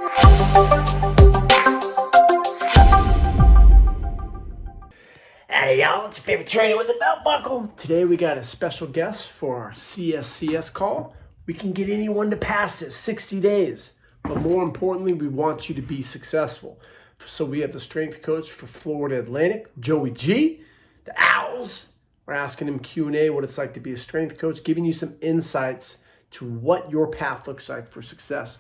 Hey y'all, it's your favorite trainer with the belt buckle. Today we got a special guest for our CSCS call. We can get anyone to pass it 60 days. But more importantly, we want you to be successful. So we have the strength coach for Florida Atlantic, Joey G, the Owls. We're asking him Q&A, what it's like to be a strength coach, giving you some insights to what your path looks like for success.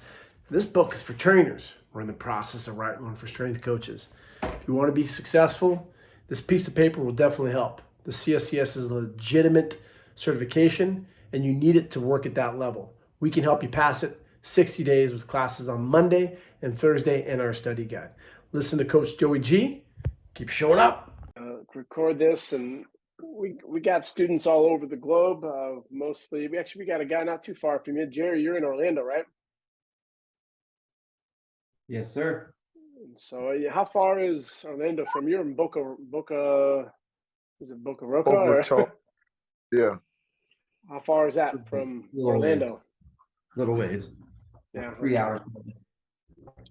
This book is for trainers. We're in the process of writing one for strength coaches. If you want to be successful, this piece of paper will definitely help. The CSCS is a legitimate certification, and you need it to work at that level. We can help you pass it 60 days with classes on Monday and Thursday and our study guide. Listen to Coach Joey G. Keep showing up. Record this, and we got students all over the globe. Mostly, we got a guy not too far from you. Jerry, you're in Orlando, right? Yes, sir. So how far is Orlando from you? In Boca, is it Boca Roca? Or? Yeah. How far is that from Orlando? Little ways. Yeah. 3 hours.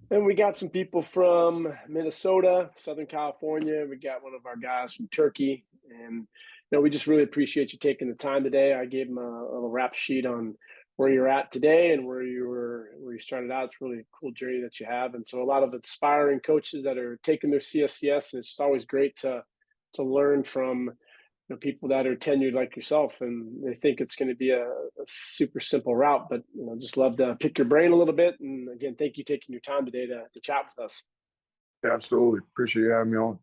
And we got some people from Minnesota, Southern California. We got one of our guys from Turkey. And we just really appreciate you taking the time today. I gave him a little rap sheet on where you're at today and where you started out. It's really a cool journey that you have. And so a lot of aspiring coaches that are taking their CSCS, and it's just always great to learn from people that are tenured like yourself, and they think it's going to be a super simple route, but just love to pick your brain a little bit. And again, thank you taking your time today to chat with us. Yeah, absolutely. Appreciate you having me on.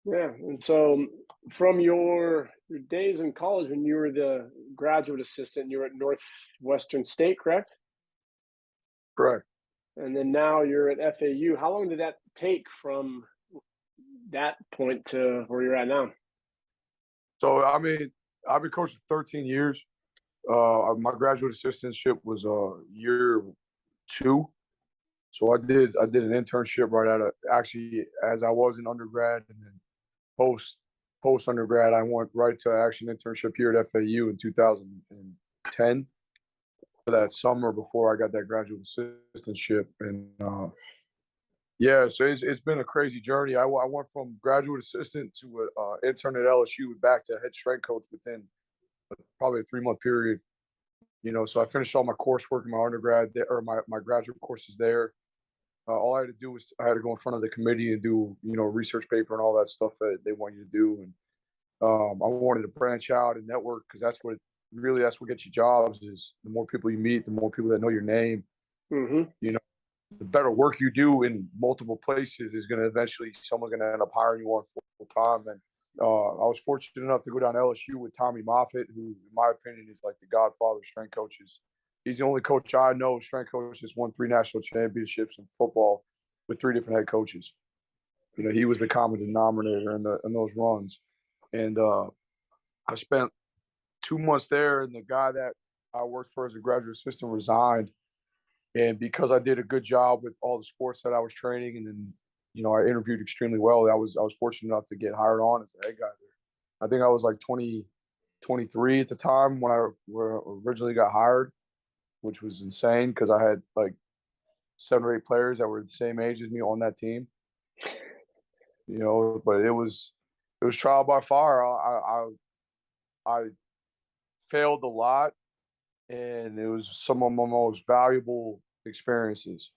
Yeah. And so from your days in college, when you were the graduate assistant, you were at Northwestern State, correct? Correct. And then now you're at FAU. How long did that take from that point to where you're at now? So, I've been coaching 13 years. My graduate assistantship was year 2. So I did an internship right out of, actually, as I was in undergrad, and then post undergrad, I went right to an internship here at FAU in 2010 for that summer before I got that graduate assistantship. And yeah, so it's been a crazy journey. I went from graduate assistant to intern at LSU, back to head strength coach within probably a 3-month period. So I finished all my coursework in my undergrad there, or my graduate courses there. All I had to do was I had to go in front of the committee and do research paper and all that stuff that they want you to do. And I wanted to branch out and network, because that's what gets you jobs. Is the more people you meet, the more people that know your name. Mm-hmm. The better work you do in multiple places is going to eventually, someone's going to end up hiring you on full time. And I was fortunate enough to go down to LSU with Tommy Moffitt, who, in my opinion, is like the godfather of strength coaches. He's the only coach I know, strength coach, that's won 3 national championships in football with 3 different head coaches. He was the common denominator in those runs. And I spent 2 months there, and the guy that I worked for as a graduate assistant resigned. And because I did a good job with all the sports that I was training, and then, I interviewed extremely well, I was fortunate enough to get hired on as the head guy there. I think I was like 23 at the time when I originally got hired, which was insane because I had like 7 or 8 players that were the same age as me on that team. But it was trial by fire. I failed a lot, and it was some of my most valuable experiences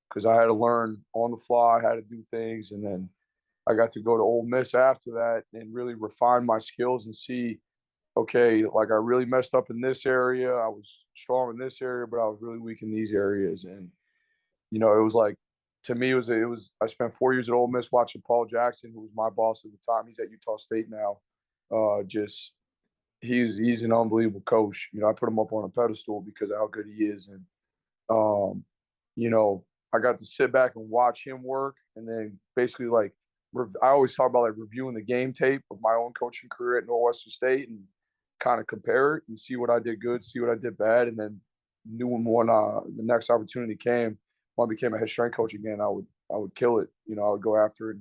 because I had to learn on the fly how to do things. And then I got to go to Ole Miss after that and really refine my skills and see, okay, like I really messed up in this area. I was strong in this area, but I was really weak in these areas. And, it was like, to me, I spent 4 years at Ole Miss watching Paul Jackson, who was my boss at the time. He's at Utah State now. He's an unbelievable coach. I put him up on a pedestal because of how good he is. And, I got to sit back and watch him work. And then basically, like, I always talk about like reviewing the game tape of my own coaching career at Northwestern State and kind of compare it and see what I did good, see what I did bad. And then knew when the next opportunity came, when I became a head strength coach again, I would kill it. I would go after it,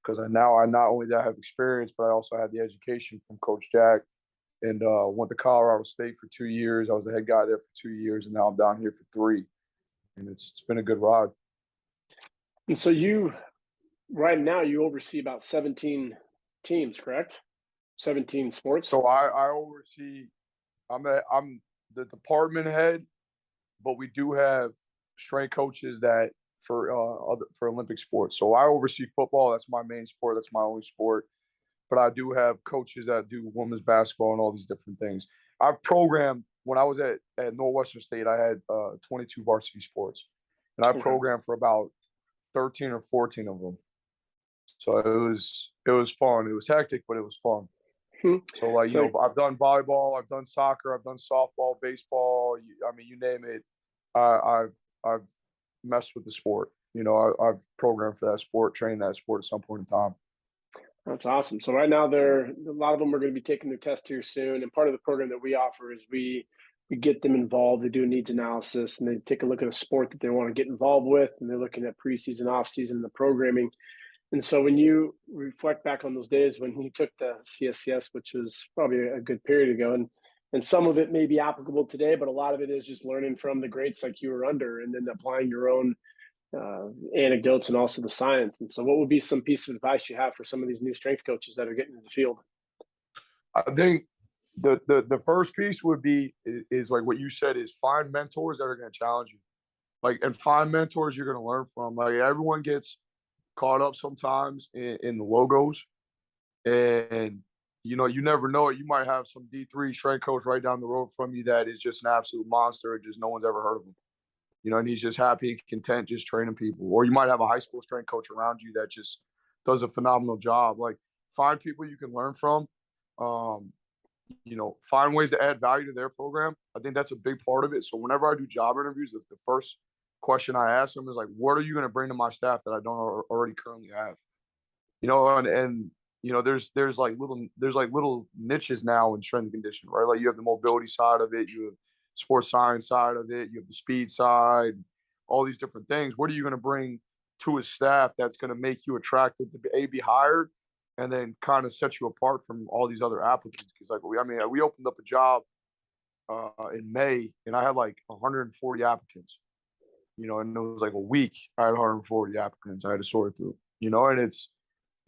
because I not only did I have experience, but I also had the education from Coach Jack. And went to Colorado State for 2 years. I was the head guy there for 2 years, and now I'm down here for 3. And it's been a good ride. And so right now, you oversee about 17 teams, correct? 17 sports? So I oversee. I'm the department head, but we do have strength coaches that for Olympic sports. So I oversee football. That's my main sport. That's my only sport. But I do have coaches that do women's basketball and all these different things. I've programmed when I was at Northwestern State. I had 22 varsity sports, and I Okay. programmed for about 13 or 14 of them. So it was fun. It was hectic, but it was fun. So like So, I've done volleyball, I've done soccer, I've done softball, baseball. I mean, you name it. I've messed with the sport. I've programmed for that sport, trained that sport at some point in time. that's awesome. So right now, a lot of them are going to be taking their test here soon. And part of the program that we offer is we get them involved. They do a needs analysis, and they take a look at a sport that they want to get involved with, and they're looking at preseason, off season, and the programming. And so when you reflect back on those days when you took the CSCS, which was probably a good period ago, and some of it may be applicable today, but a lot of it is just learning from the greats like you were under, and then applying your own anecdotes and also the science. And so what would be some piece of advice you have for some of these new strength coaches that are getting into the field? I think the first piece would be is like what you said, is find mentors that are going to challenge you, and find mentors you're going to learn from. Like, everyone gets caught up sometimes in the logos, and you never know it. You might have some D3 strength coach right down the road from you that is just an absolute monster, just no one's ever heard of him. And he's just happy and content just training people. Or you might have a high school strength coach around you that just does a phenomenal job. Like, find people you can learn from. Find ways to add value to their program. I think that's a big part of it. So whenever I do job interviews, the first question I ask them is like, what are you going to bring to my staff that I don't already currently have? And there's little niches now in strength and conditioning, right? Like, you have the mobility side of it, you have sports science side of it, you have the speed side, all these different things. What are you going to bring to a staff that's going to make you attracted to be hired, and then kind of set you apart from all these other applicants? Because we opened up a job in May, and I had like 140 applicants. And it was like a week. I had 140 applicants I had to sort through. And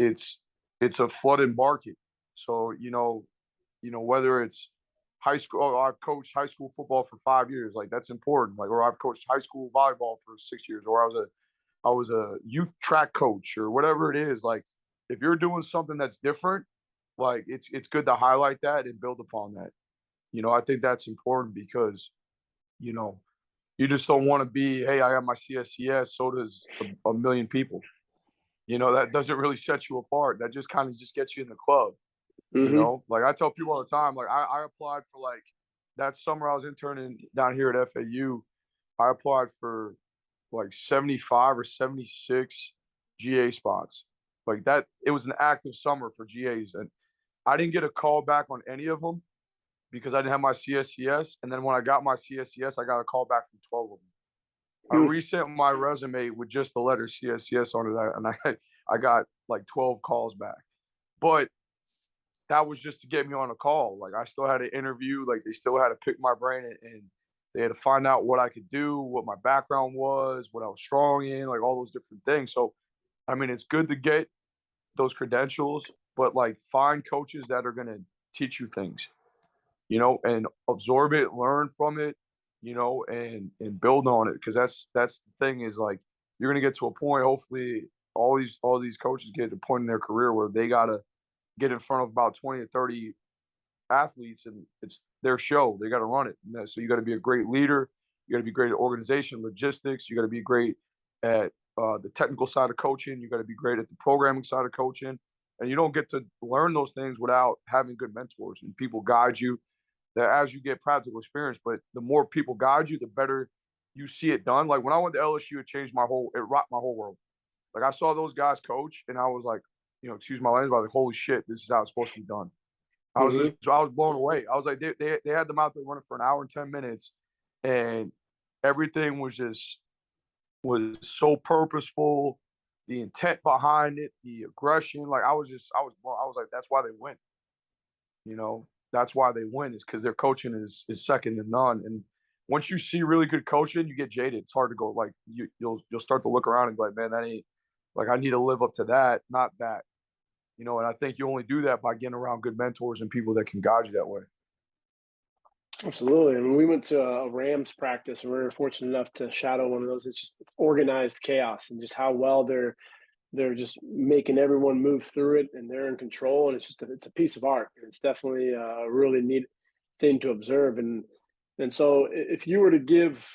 it's a flooded market. So whether it's high school, I've coached high school football for 5 years, like that's important. Like, or I've coached high school volleyball for 6 years, or I was a youth track coach, or whatever it is. Like, if you're doing something that's different, like it's good to highlight that and build upon that. I think that's important because you just don't want to be, hey, I got my CSCS, so does a million people. That doesn't really set you apart. That just kind of just gets you in the club. Mm-hmm. Like, I tell people all the time, like, I applied for, like, that summer I was interning down here at FAU. I applied for like 75 or 76 GA spots. Like, that, it was an active summer for GAs. And I didn't get a call back on any of them because I didn't have my CSCS. And then when I got my CSCS, I got a call back from 12 of them. I resent my resume with just the letter CSCS on it, and I got like 12 calls back. But that was just to get me on a call. Like, I still had an interview. Like, they still had to pick my brain, and they had to find out what I could do, what my background was, what I was strong in, like all those different things. So, it's good to get those credentials, but like, find coaches that are going to teach you things, and absorb it, learn from it, and build on it. Because that's the thing, is like, you're gonna get to a point. Hopefully, all these coaches get to a point in their career where they gotta get in front of about 20 or 30 athletes, and it's their show. They gotta run it. So you got to be a great leader. You got to be great at organization, logistics. You got to be great at the technical side of coaching. You got to be great at the programming side of coaching. And you don't get to learn those things without having good mentors and people guide you, that as you get practical experience. But the more people guide you, the better you see it done. Like, when I went to LSU, it rocked my whole world. Like, I saw those guys coach, and I was like, excuse my language, but I was like, holy shit, this is how it's supposed to be done. I was blown away. I was like, they had them out there running for an hour and 10 minutes, and everything was so purposeful. The intent behind it, the aggression. Like, I was like, that's why they win. That's why they win, is because their coaching is second to none. And once you see really good coaching, you get jaded. It's hard to go like you'll start to look around and be like, man, that ain't like I need to live up to that, not that. And I think you only do that by getting around good mentors and people that can guide you that way. Absolutely. And we went to a Rams practice, and we were fortunate enough to shadow one of those. It's just organized chaos, and just how well they're just making everyone move through it, and they're in control. And it's a piece of art. And it's definitely a really neat thing to observe. And so if you were to give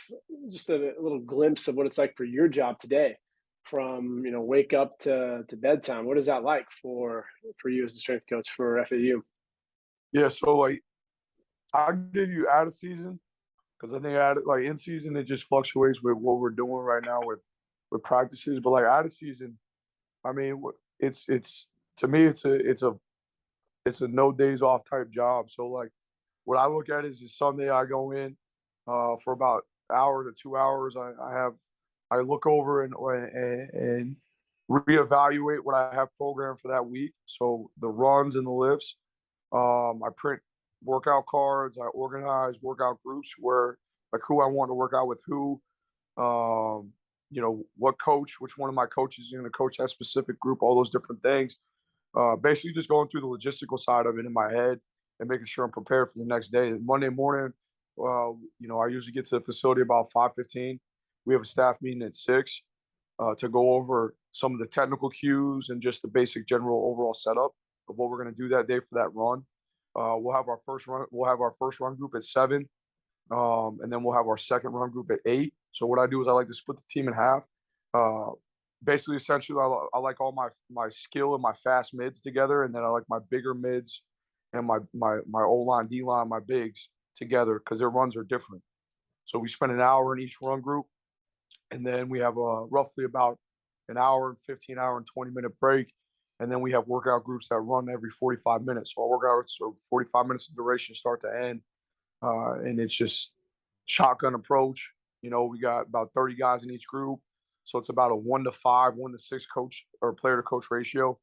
just a little glimpse of what it's like for your job today, from wake up to bedtime, what is that like for you as the strength coach for FAU? Yeah, so like I'll give you out of season because I think like in season it just fluctuates with what we're doing right now with practices. But like out of season, I mean, it's to me it's a no days off type job. So like what I look at is Sunday I go in for about an hour to 2 hours. I look over and reevaluate what I have programmed for that week. So the runs and the lifts. I print workout cards. I organize workout groups where like who I want to work out with who. What coach, which one of my coaches is going to coach that specific group, all those different things. Basically just going through the logistical side of it in my head and making sure I'm prepared for the next day. Monday morning, I usually get to the facility about 5:15. We have a staff meeting at 6 to go over some of the technical cues and just the basic general overall setup of what we're going to do that day for that run. We'll have our first run group at 7. And then we'll have our second run group at 8. So what I do is I like to split the team in half. Basically, essentially, I like all my skill and my fast mids together, and then I like my bigger mids and my O-line, D-line, my bigs together because their runs are different. So we spend an hour in each run group, and then we have roughly about an hour and 15 hour and 20-minute break. And then we have workout groups that run every 45 minutes. So our workouts are 45 minutes in duration, start to end. And it's just shotgun approach. We got about 30 guys in each group. So it's about a 1-to-5, 1-to-6 coach or player to coach ratio.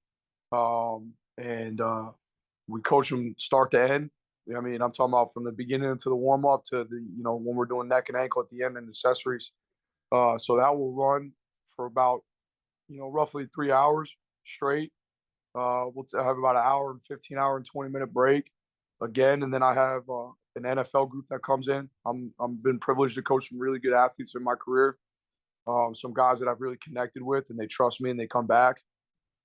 We coach them start to end. I mean, I'm talking about from the beginning to the warm up to when we're doing neck and ankle at the end and accessories. So that will run for about, roughly 3 hours straight. We'll have about an hour and 15 hour and 20-minute break again. And then I have an NFL group that comes in. I'm been privileged to coach some really good athletes in my career. Some guys that I've really connected with and they trust me and they come back.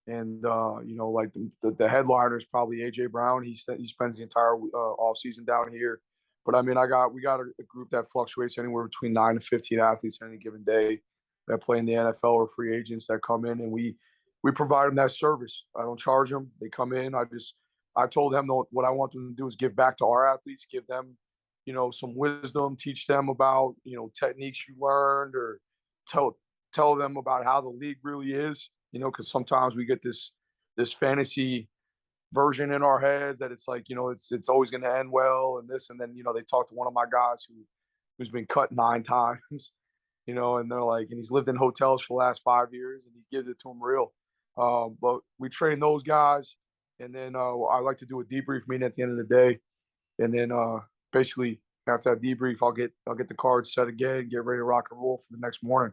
And, like the headliner is probably AJ Brown. He spends the entire off season down here. But I mean, we got a group that fluctuates anywhere between 9 to 15 athletes on any given day that play in the NFL or free agents that come in, and we provide them that service. I don't charge them. They come in. I told them what I want them to do is give back to our athletes, give them, some wisdom, teach them about, techniques you learned, or tell them about how the league really is, because sometimes we get this fantasy version in our heads that it's like, it's always going to end well and this, and then, they talk to one of my guys who's been cut 9 times, and they're like, and he's lived in hotels for the last 5 years and he's given it to them real. But we train those guys, and then I like to do a debrief meeting at the end of the day, and then basically after that debrief, I'll get the cards set again, get ready to rock and roll for the next morning,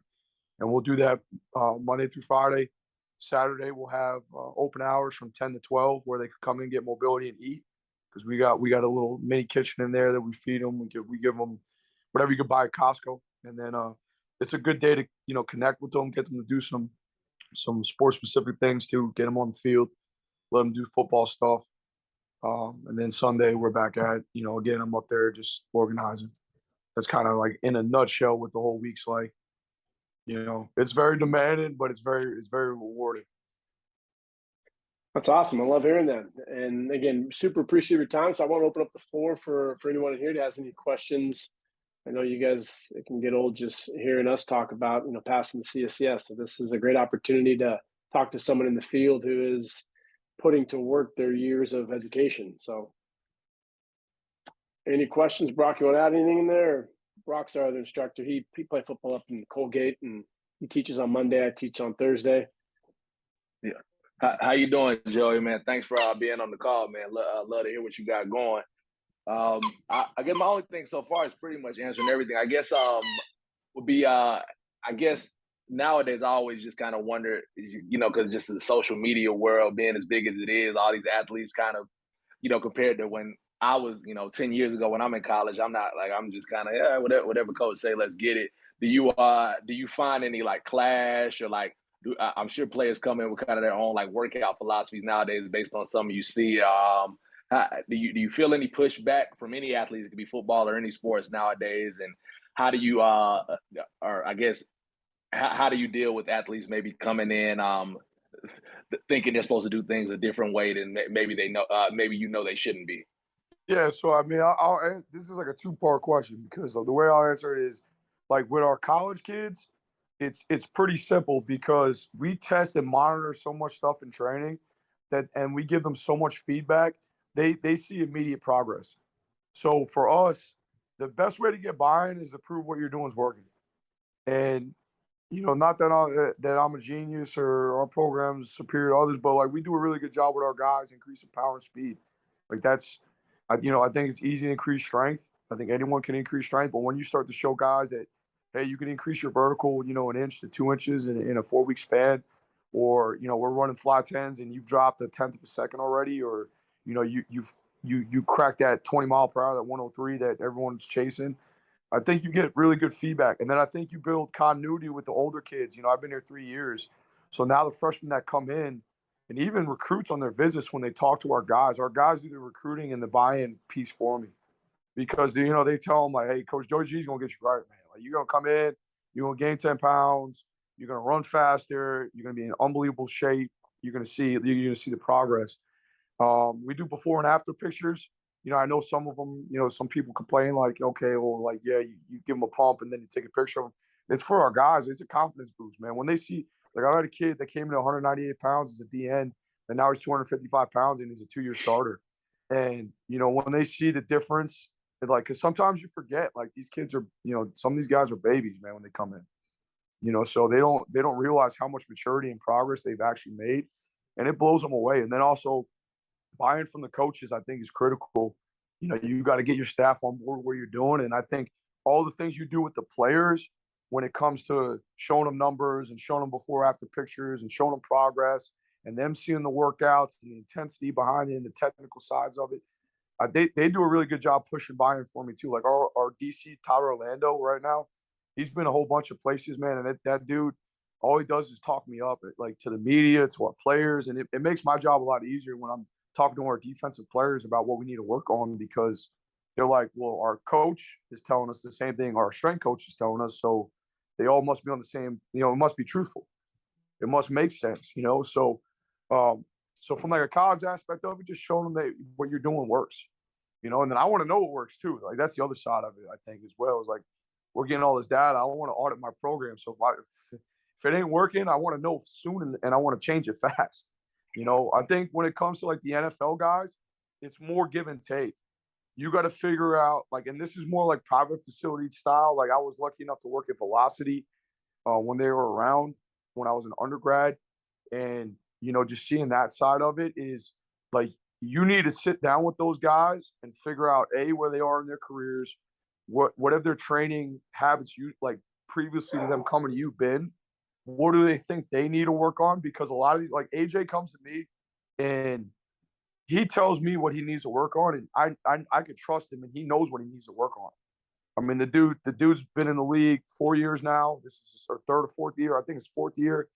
and we'll do that Monday through Friday. Saturday we'll have open hours from 10 to 12 where they can come in and get mobility and eat, because we got a little mini kitchen in there that we feed them. We give them whatever you could buy at Costco, and then it's a good day to connect with them, get them to do some sports specific things too, get them on the field, let them do football stuff. And then Sunday we're back at, again, I'm up there just organizing. That's kind of like in a nutshell what the whole week's like. It's very demanding, but it's very rewarding. That's awesome. I love hearing that. And again, super appreciate your time. So I want to open up the floor for anyone in here that has any questions. I know you guys, it can get old just hearing us talk about, passing the CSCS. So this is a great opportunity to talk to someone in the field who is putting to work their years of education. So any questions? Brock, you want to add anything in there? Brock's our other instructor. He played football up in Colgate, and he teaches on Monday. I teach on Thursday. Yeah. How you doing, Joey, man? Thanks for being on the call, man. Love to hear what you got going. I guess my only thing so far is pretty much answering everything. I guess would be I guess nowadays I always just kind of wonder, because just the social media world being as big as it is, all these athletes kind of, compared to when I was, 10 years ago when I'm in college, I'm just kind of, yeah, whatever coach say, let's get it. Do you find any like clash or like, I'm sure players come in with kind of their own like workout philosophies nowadays based on some you see. Do you feel any pushback from any athletes? It could be football or any sports nowadays, and how do you or I guess how do you deal with athletes maybe coming in thinking they're supposed to do things a different way than maybe they know maybe they shouldn't be? Yeah, so I mean, this is like a two-part question because the way I'll answer it is, like with our college kids, it's pretty simple because we test and monitor so much stuff in training and we give them so much feedback, they see immediate progress. So for us, the best way to get buy-in is to prove what you're doing is working. And not that I'm a genius or our program's superior to others, but like we do a really good job with our guys increasing power and speed. Like I think it's easy to increase strength. I think anyone can increase strength, but when you start to show guys that, hey, you can increase your vertical, an inch to 2 inches in a 4-week span, or we're running flat tens and you've dropped a tenth of a second already, or you cracked that 20 mph, that 103 that everyone's chasing. I think you get really good feedback. And then I think you build continuity with the older kids. I've been here 3 years. So now the freshmen that come in and even recruits on their visits when they talk to our guys do the recruiting and the buy-in piece for me. Because, they tell them like, hey, Coach Joey G's going to get you right, man. Like you're going to come in, you're going to gain 10 pounds, you're going to run faster, you're going to be in unbelievable shape. You're going to see the progress. We do before and after pictures. I know some of them, some people complain like, okay, well, like, yeah, you give them a pump and then you take a picture of them. It's for our guys. It's a confidence boost, man. When they see, like, I had a kid that came in at 198 pounds as a DN, and now he's 255 pounds and he's a 2-year starter. And, when they see the difference, like, because sometimes you forget, like, these kids are, some of these guys are babies, man, when they come in. So they don't realize how much maturity and progress they've actually made, and it blows them away. And then also, buy-in from the coaches, I think, is critical. You got to get your staff on board what you're doing. And I think all the things you do with the players when it comes to showing them numbers and showing them before after pictures and showing them progress and them seeing the workouts and the intensity behind it and the technical sides of it, they do a really good job pushing buy-in for me too. Like our DC, Tyler Orlando right now, he's been a whole bunch of places, man. And that dude, all he does is talk me up, like to the media, to our players. And it makes my job a lot easier when I'm talking to our defensive players about what we need to work on, because they're like, well, our coach is telling us the same thing our strength coach is telling us, so they all must be on the same, it must be truthful, it must make sense, so from like a college aspect of it, just showing them that what you're doing works, and then I want to know what works too. Like that's the other side of it, I think, as well, is like we're getting all this data. I want to audit my program, so if it ain't working, I want to know soon, and I want to change it fast. I think when it comes to like the NFL guys, it's more give and take. You got to figure out, like, and this is more like private facility style. Like I was lucky enough to work at Velocity when they were around when I was an undergrad. And, just seeing that side of it is like, you need to sit down with those guys and figure out where they are in their careers, what have their training habits like previously to them coming to you been. What do they think they need to work on? Because a lot of these, like AJ comes to me and he tells me what he needs to work on, and I could trust him, and he knows what he needs to work on. I mean, the dude's been in the league 4 years now. This is his third or fourth year. I think it's fourth year,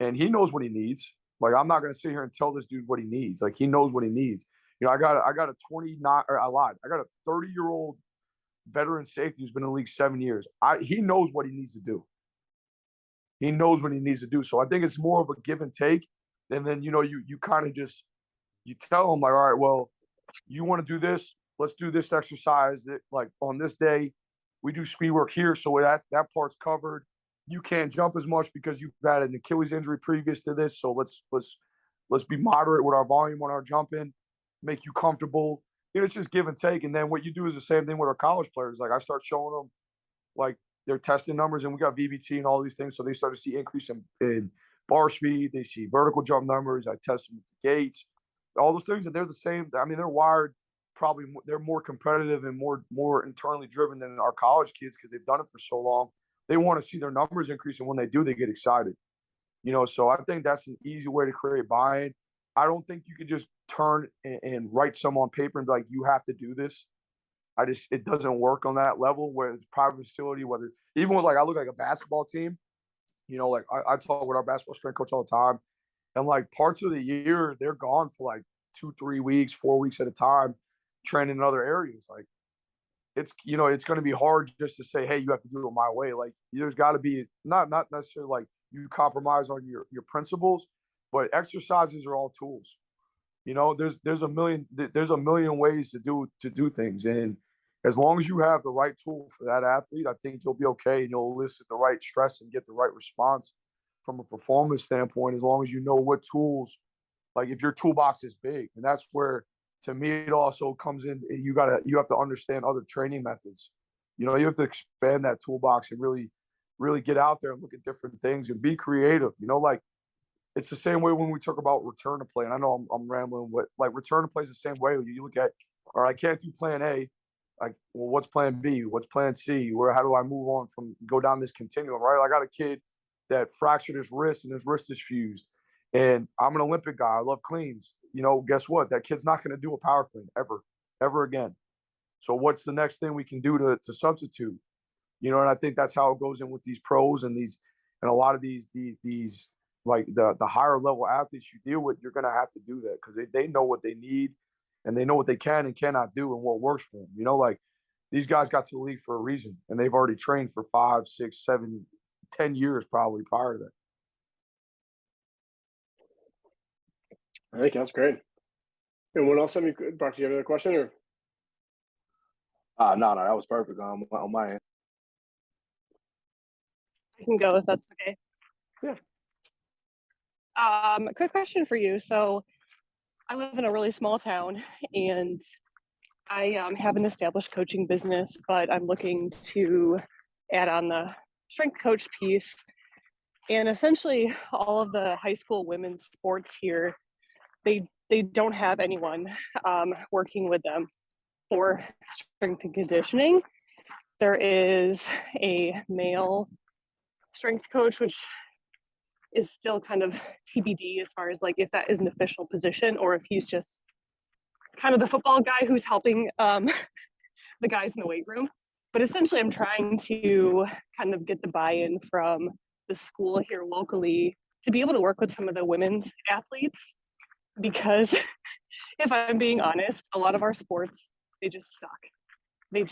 and he knows what he needs. Like I'm not gonna sit here and tell this dude what he needs. Like he knows what he needs. I got a 29, or I lied. I got a 30-year-old veteran safety who's been in the league 7 years. He knows what he needs to do. He knows what he needs to do. So I think it's more of a give and take. And then, you kind of just, you tell him like, all right, well, you want to do this? Let's do this exercise that like on this day, we do speed work here. So that part's covered. You can't jump as much because you've had an Achilles injury previous to this. So let's be moderate with our volume on our jumping, make you comfortable. It's just give and take. And then what you do is the same thing with our college players. Like I start showing them like their testing numbers, and we got VBT and all these things. So they start to see increase in bar speed. They see vertical jump numbers. I test them with the gates, all those things. And they're the same. I mean, they're wired probably they're more competitive and more internally driven than our college kids because they've done it for so long. They want to see their numbers increase, and when they do, they get excited. So I think that's an easy way to create buy-in. I don't think you could just turn and write some on paper and be like, you have to do this. It doesn't work on that level where it's private facility, whether even with like, I look like a basketball team, like I talk with our basketball strength coach all the time. And like parts of the year, they're gone for like 2-3 weeks, 4 weeks at a time, training in other areas. Like it's going to be hard just to say, hey, you have to do it my way. Like there's got to be not necessarily like you compromise on your principles, but exercises are all tools. There's a million ways to do things, and as long as you have the right tool for that athlete, I think you'll be okay, and you'll elicit the right stress and get the right response from a performance standpoint. As long as you know what tools, like if your toolbox is big, and that's where to me it also comes in. You have to understand other training methods. You have to expand that toolbox and really get out there and look at different things and be creative. Like it's the same way when we talk about return to play. And I know I'm rambling, but like return to play is the same way. You look at, all right, I can't do plan A. Like, well, what's plan B? What's plan C? How do I move on go down this continuum, right? I got a kid that fractured his wrist and his wrist is fused. And I'm an Olympic guy. I love cleans. Guess what? That kid's not going to do a power clean ever again. So what's the next thing we can do to substitute? And I think that's how it goes in with these pros and a lot of these like the higher level athletes you deal with. You're going to have to do that because they know what they need and they know what they can and cannot do and what works for them. Like these guys got to the league for a reason, and they've already trained for 5, 6, 7, 10 years probably prior to that. I think that's great. Anyone else Brock, do you have another question or? No, that was perfect on my end. I can go if that's okay. Yeah. Quick question for you. So I live in a really small town, and I have an established coaching business, but I'm looking to add on the strength coach piece. And essentially all of the high school women's sports here, they don't have anyone working with them for strength and conditioning. There is a male strength coach, which is still kind of TBD as far as like if that is an official position or if he's just kind of the football guy who's helping the guys in the weight room. But essentially I'm trying to kind of get the buy-in from the school here locally to be able to work with some of the women's athletes, because if I'm being honest, a lot of our sports, they just suck. They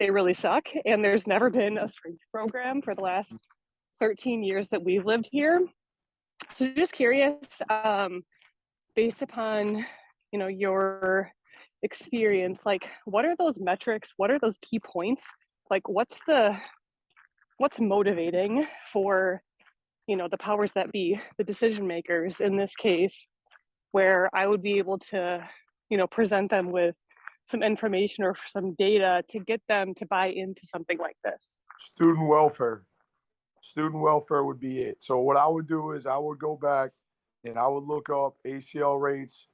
really suck. And there's never been a strength program for the last 13 years that we've lived here. So just curious, based upon, your experience, like what are those metrics? What are those key points? Like what's motivating for, the powers that be, the decision makers in this case, where I would be able to, present them with some information or some data to get them to buy into something like this? Student welfare would be it. So what I would do is I would go back and I would look up ACL rates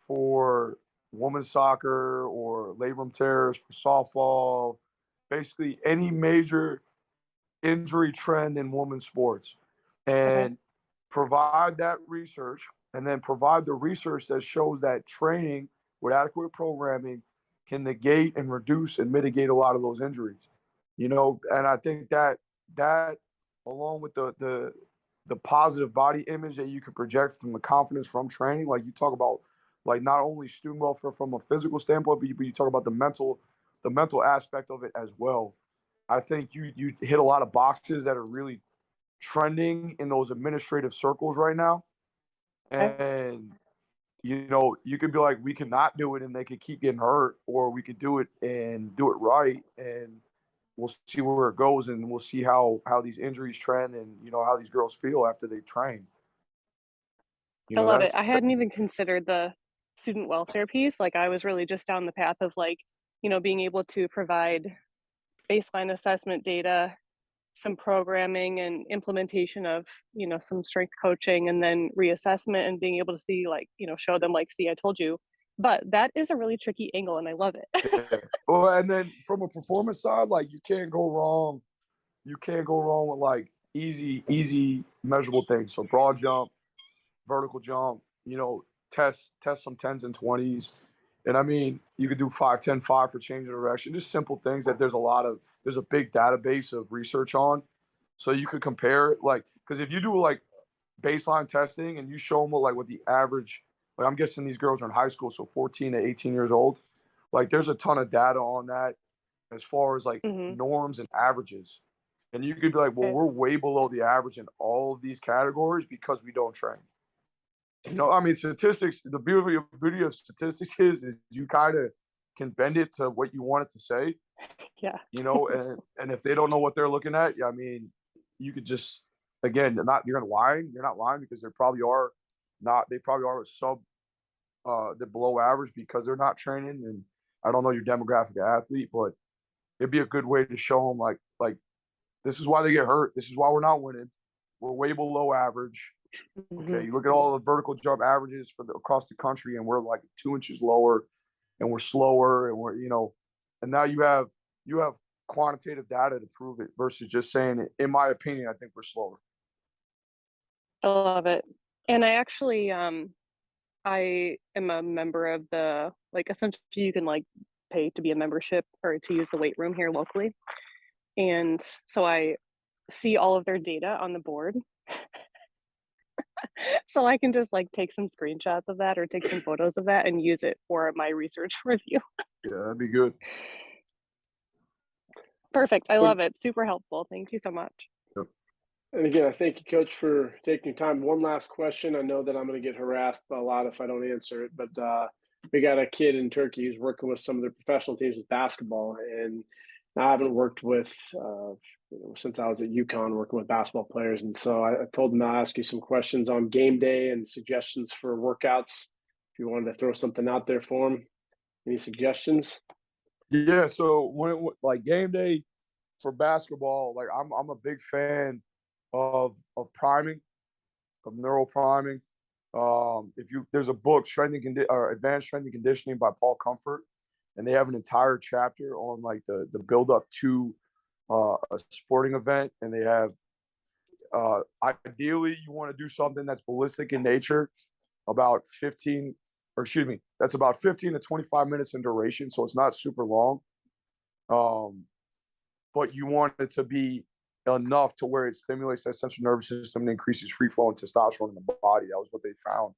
for women's soccer or labrum tears for softball, basically any major injury trend in women's sports, and provide that research, and then provide the research that shows that training with adequate programming can negate and reduce and mitigate a lot of those injuries. And I think that along with the positive body image that you can project from the confidence from training, like you talk about, like not only student welfare from a physical standpoint, but you talk about the mental aspect of it as well. I think you hit a lot of boxes that are really trending in those administrative circles right now. And, you could be like, we cannot do it and they could keep getting hurt, or we could do it and do it right. And we'll see where it goes, and we'll see how these injuries trend and, how these girls feel after they train. I love it. I hadn't even considered the student welfare piece. Like I was really just down the path of like, being able to provide baseline assessment data, some programming and implementation of, some strength coaching, and then reassessment and being able to see like, show them like, see, I told you. But that is a really tricky angle, and I love it. Yeah. Well, and then from a performance side, like you can't go wrong. You can't go wrong with like easy measurable things. So broad jump, vertical jump, test some 10s and 20s. And I mean, you could do 5-10-5 for change of direction, just simple things that there's a big database of research on. So you could compare it, like, because if you do like baseline testing and you show them what the average, like I'm guessing these girls are in high school, so 14 to 18 years old, like there's a ton of data on that as far as like Hmm. norms and averages. And you could be like, well, Okay. we're way below the average in all of these categories because we don't train. I mean, statistics, the beauty of statistics is you kind of can bend it to what you want it to say, Yeah. and if they don't know what they're looking at, I mean, you could just, again, you're not lying because they probably are a sub, they're below average because they're not training. And I don't know your demographic of athlete, but it'd be a good way to show them like this is why they get hurt. This is why we're not winning. We're way below average. Okay, you look at all the vertical jump averages across the country, and we're like 2 inches lower, and we're slower, and and now you have quantitative data to prove it versus just saying it. In my opinion, I think we're slower. I love it. And I actually, I am a member of the, like, essentially you can like pay to be a membership or to use the weight room here locally. And so I see all of their data on the board. So I can just like take some screenshots of that or take some photos of that and use it for my research review. Yeah, that'd be good. Perfect. I love it. Super helpful. Thank you so much. Yep. And again, I thank you, Coach, for taking your time. One last question. I know that I'm going to get harassed a lot if I don't answer it, but we got a kid in Turkey who's working with some of their professional teams with basketball, and I haven't worked with since I was at UConn working with basketball players, and so I told him I'll ask you some questions on game day and suggestions for workouts. If you wanted to throw something out there for him, any suggestions? Yeah. So like game day for basketball, like I'm a big fan of priming, of neural priming. There's a book, Advanced Strength and Conditioning by Paul Comfort, and they have an entire chapter on like the build up to a sporting event, and they have ideally you want to do something that's ballistic in nature, that's about 15 to 25 minutes in duration, so it's not super long. But you want it to be enough to where it stimulates that central nervous system and increases free flow and testosterone in the body. That was what they found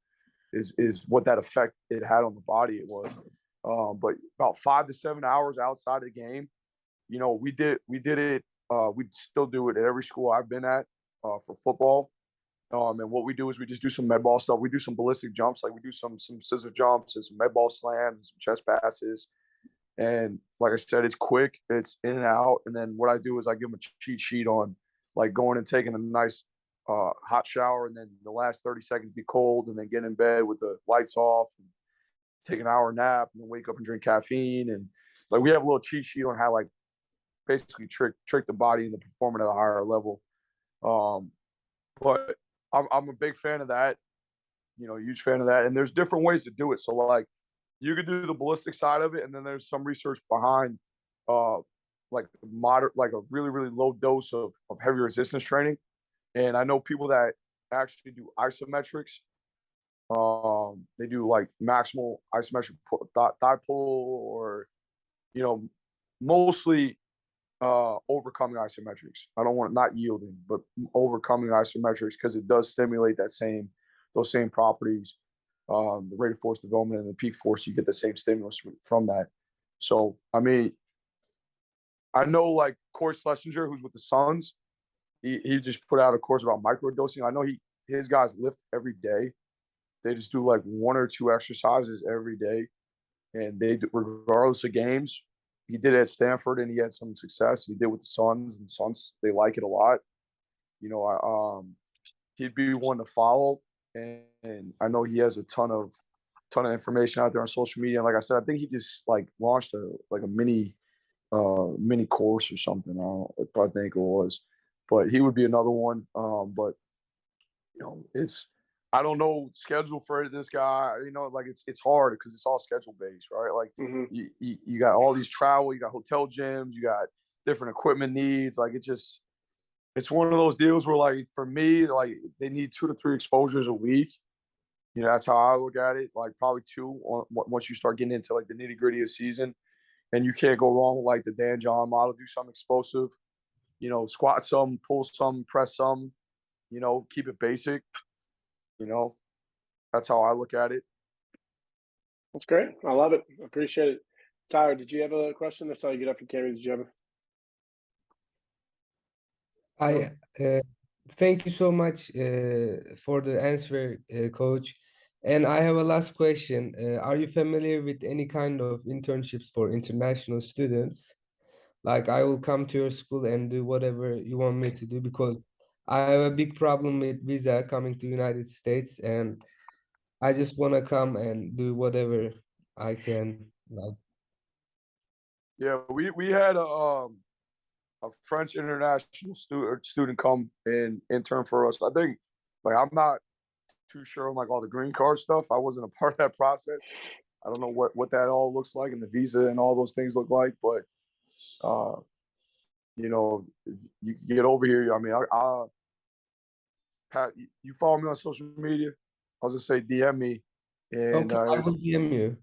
is what that effect it had on the body. It was, but about 5 to 7 hours outside of the game, we did it. We still do it at every school I've been at for football. And what we do is we just do some med ball stuff. We do some ballistic jumps, like we do some scissor jumps and some med ball slams, some chest passes. And like I said, it's quick, it's in and out. And then what I do is I give them a cheat sheet on like going and taking a nice hot shower, and then the last 30 seconds be cold, and then get in bed with the lights off, and take an hour nap, and then wake up and drink caffeine. And like we have a little cheat sheet on how like basically trick the body into performing at a higher level. But I'm a big fan of that, huge fan of that. And there's different ways to do it. So like you could do the ballistic side of it, and then there's some research behind like a really, really low dose of heavy resistance training. And I know people that actually do isometrics. They do like maximal isometric thigh pull, or mostly overcoming isometrics. I don't want not yielding, but overcoming isometrics, because it does stimulate those same properties. The rate of force development and the peak force, you get the same stimulus from that. So I mean, I know like Corey Schlesinger, who's with the Suns, he just put out a course about microdosing. I know his guys lift every day. They just do like 1 or 2 exercises every day, and they do, regardless of games. He did it at Stanford, and he had some success. He did with the Suns, and the Suns, they like it a lot. He'd be one to follow, and I know he has a ton of information out there on social media. And like I said, I think he just like launched a mini course or something. I think it was, but he would be another one. But I don't know schedule for this guy. You know, like it's hard because it's all schedule based, right? Like you got all these travel, you got hotel gyms, you got different equipment needs. Like it's one of those deals where, like, for me, like, they need 2 to 3 exposures a week. You know, that's how I look at it. Like, probably 2 once you start getting into like the nitty gritty of season, and you can't go wrong with like the Dan John model. Do something explosive. You know, squat some, pull some, press some. You know, keep it basic. You know, that's how I look at it. That's great. I love it. I appreciate it. Tyler, did you have a question? I saw you get up from camera. Did you have Thank you so much for the answer, Coach. And I have a last question. Are you familiar with any kind of internships for international students? Like, I will come to your school and do whatever you want me to do, because I have a big problem with visa coming to United States, and I just want to come and do whatever I can. Like, Yeah, we had a French international student come and intern for us. I think, like, I'm not too sure on like all the green card stuff. I wasn't a part of that process. I don't know what that all looks like and the visa and all those things look like, but you know, if you can get over here. I mean, Pat, you follow me on social media? I was gonna say DM me, and okay, I will DM you.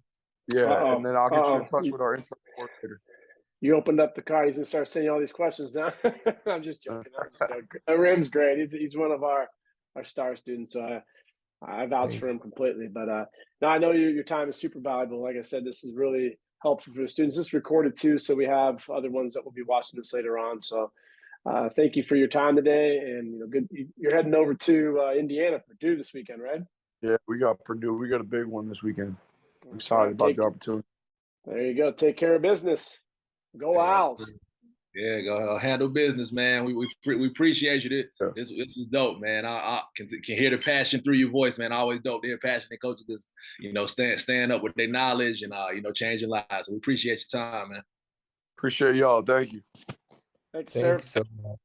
yeah, and then I'll get you in touch with our intern coordinator. You opened up the card. He's gonna start sending you all these questions now. I'm just joking. Rim's great. He's one of our star students. So I vouch for him completely. But no, I know your time is super valuable. Like I said, this is really helpful for the students. This is recorded too, so we have other ones that will be watching this later on. So thank you for your time today. And, you know, good. You're heading over to Indiana, Purdue this weekend, right? Yeah, we got Purdue. We got a big one this weekend. I'm excited about the opportunity. There you go. Take care of business. Go Owls. Yeah, go handle business, man. We appreciate you. This is dope, man. I can hear the passion through your voice, man. Always dope to hear passionate coaches just, you know, stand up with their knowledge and you know, changing lives. So we appreciate your time, man. Appreciate y'all. Thank you. Thank you, sir. Thank you so much.